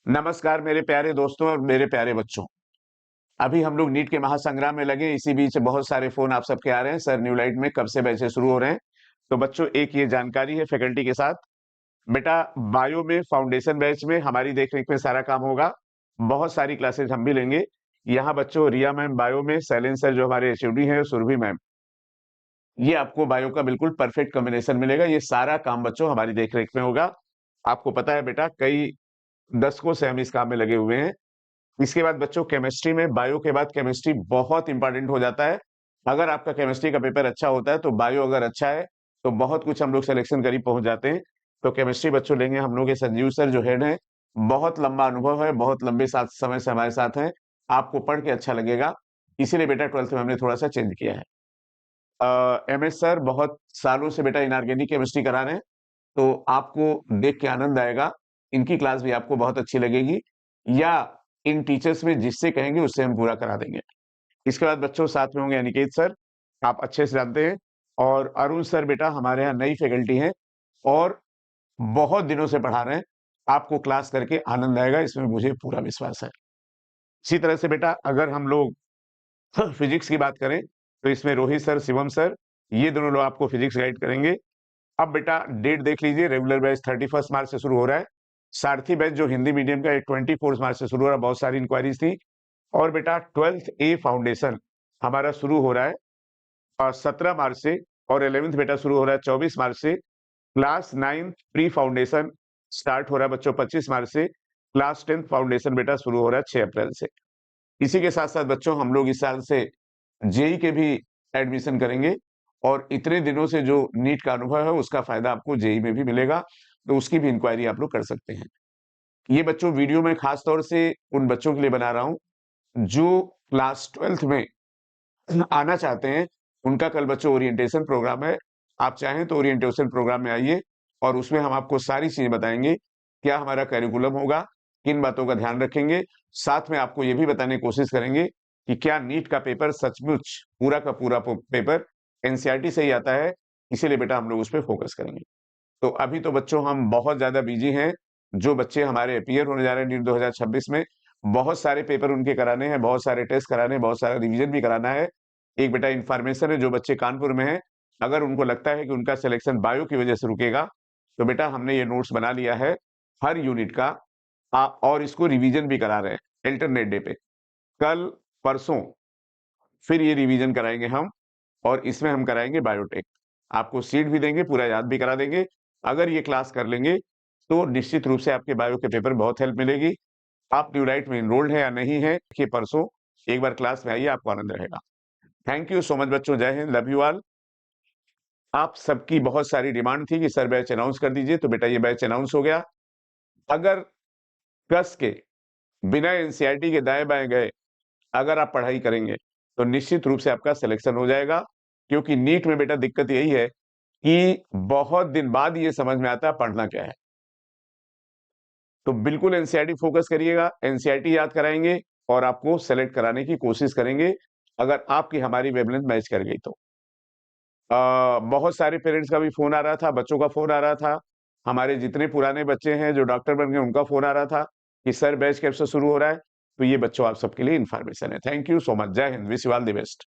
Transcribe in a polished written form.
नमस्कार मेरे प्यारे दोस्तों और मेरे प्यारे बच्चों। अभी हम लोग नीट के महासंग्राम में लगे, इसी बीच बहुत सारे फोन आप सबके आ रहे हैं, सर न्यू लाइट में कब से बैचेस शुरू हो रहे हैं। तो बच्चों एक ये जानकारी है फैकल्टी के साथ, बेटा बायो में फाउंडेशन बैच में हमारी देखरेख में सारा काम होगा। बहुत सारी क्लासेज हम भी लेंगे। यहाँ बच्चों रिया मैम बायो में, शैलेंद्र सर जो हमारे एचओडी हैं, सुरभि मैम, ये आपको बायो का बिल्कुल परफेक्ट कॉम्बिनेशन मिलेगा। ये सारा काम बच्चों हमारी देखरेख में होगा। आपको पता है बेटा, कई दशकों से हम इस काम में लगे हुए हैं। इसके बाद बच्चों केमिस्ट्री में, बायो के बाद केमिस्ट्री बहुत इंपॉर्टेंट हो जाता है। अगर आपका केमिस्ट्री का पेपर अच्छा होता है तो बायो अगर अच्छा है तो बहुत कुछ हम लोग सिलेक्शन करीब पहुंच जाते हैं। तो केमिस्ट्री बच्चों लेंगे हम लोग के संजीव सर जो हेड हैं, बहुत लंबा अनुभव है, बहुत लंबे साथ समय से हमारे साथ हैं। आपको पढ़ के अच्छा लगेगा, इसीलिए बेटा 12th में हमने थोड़ा सा चेंज किया है। एमएस सर बहुत सालों से बेटा इनऑर्गेनिक केमिस्ट्री करा रहे हैं, तो आपको देख के आनंद आएगा। इनकी क्लास भी आपको बहुत अच्छी लगेगी, या इन टीचर्स में जिससे कहेंगे उससे हम पूरा करा देंगे। इसके बाद बच्चों साथ में होंगे अनिकेत सर, आप अच्छे से जानते हैं, और अरुण सर बेटा हमारे यहाँ नई फैकल्टी हैं और बहुत दिनों से पढ़ा रहे हैं। आपको क्लास करके आनंद आएगा, इसमें मुझे पूरा विश्वास है। इसी तरह से बेटा अगर हम लोग फिजिक्स की बात करें तो इसमें रोहित सर, शिवम सर, ये दोनों लोग आपको फिजिक्स गाइड करेंगे। अब बेटा डेट देख लीजिए, रेगुलर बैच 31 मार्च से शुरू हो रहा है। सारथी बैच जो हिंदी मीडियम का 24 मार्च से शुरू हो रहा है, बहुत सारी इंक्वायरीज थी। और बेटा 12th ए फाउंडेशन हमारा शुरू हो रहा है 17 मार्च से, और 11th बेटा शुरू हो रहा है 24 मार्च से। क्लास 9 प्री फाउंडेशन स्टार्ट हो रहा है बच्चों 25 मार्च से। क्लास 10th फाउंडेशन बेटा शुरू हो रहा है 6 अप्रैल से। इसी के साथ साथ बच्चों हम लोग इस साल से जेई के भी एडमिशन करेंगे, और इतने दिनों से जो नीट का अनुभव है उसका फायदा आपको जेई में भी मिलेगा, तो उसकी भी इंक्वायरी आप लोग कर सकते हैं। ये बच्चों वीडियो में खास तौर से उन बच्चों के लिए बना रहा हूं जो क्लास 12th में आना चाहते हैं। उनका कल बच्चों ओरिएंटेशन प्रोग्राम है, आप चाहें तो ओरिएंटेशन प्रोग्राम में आइए, और उसमें हम आपको सारी चीजें बताएंगे, क्या हमारा कैरिकुलम होगा, किन बातों का ध्यान रखेंगे। साथ में आपको ये भी बताने की कोशिश करेंगे कि क्या नीट का पेपर सचमुच पूरा का पूरा पेपर एनसीईआरटी से ही आता है, इसीलिए बेटा हम लोग उस पर फोकस करेंगे। तो अभी तो बच्चों हम बहुत ज्यादा बिजी हैं। जो बच्चे हमारे अपीयर होने जा रहे हैं नीट 2026 में, बहुत सारे पेपर उनके कराने हैं, बहुत सारे टेस्ट कराने हैं, बहुत सारा रिवीजन भी कराना है। एक बेटा इंफॉर्मेशन है, जो बच्चे कानपुर में हैं, अगर उनको लगता है कि उनका सिलेक्शन बायो की वजह से रुकेगा, तो बेटा हमने ये नोट्स बना लिया है हर यूनिट का, और इसको रिवीजन भी करा रहे हैं अल्टरनेट डे पे। कल परसों फिर ये रिवीजन कराएंगे हम, और इसमें हम कराएंगे बायोटेक। आपको सीट भी देंगे, पूरा याद भी करा देंगे। अगर ये क्लास कर लेंगे तो निश्चित रूप से आपके बायो के पेपर में बहुत हेल्प मिलेगी। आप न्यूलाइट में इनरोल्ड है या नहीं है, कि परसों एक बार क्लास में आइए, आपको आनंद रहेगा। थैंक यू सो मच बच्चों, जय हिंद, लव यू ऑल। आप सबकी बहुत सारी डिमांड थी कि सर बैच अनाउंस कर दीजिए, तो बेटा ये बैच अनाउंस हो गया। अगर कस के बिना एनसीईआरटी के दाएं बाएं गए अगर आप पढ़ाई करेंगे तो निश्चित रूप से आपका सिलेक्शन हो जाएगा। क्योंकि नीट में बेटा दिक्कत यही है कि बहुत दिन बाद ये समझ में आता है पढ़ना क्या है। तो बिल्कुल एनसीईआरटी फोकस करिएगा, एनसीईआरटी याद कराएंगे और आपको सेलेक्ट कराने की कोशिश करेंगे, अगर आपकी हमारी वेवलेंथ मैच कर गई तो। बहुत सारे पेरेंट्स का भी फोन आ रहा था, बच्चों का फोन आ रहा था, हमारे जितने पुराने बच्चे हैं जो डॉक्टर बन गए उनका फोन आ रहा था कि सर बैच कब से शुरू हो रहा है। तो ये बच्चों आप सबके लिए इंफॉर्मेशन है। थैंक यू सो मच, जय Hind, wish you all the best.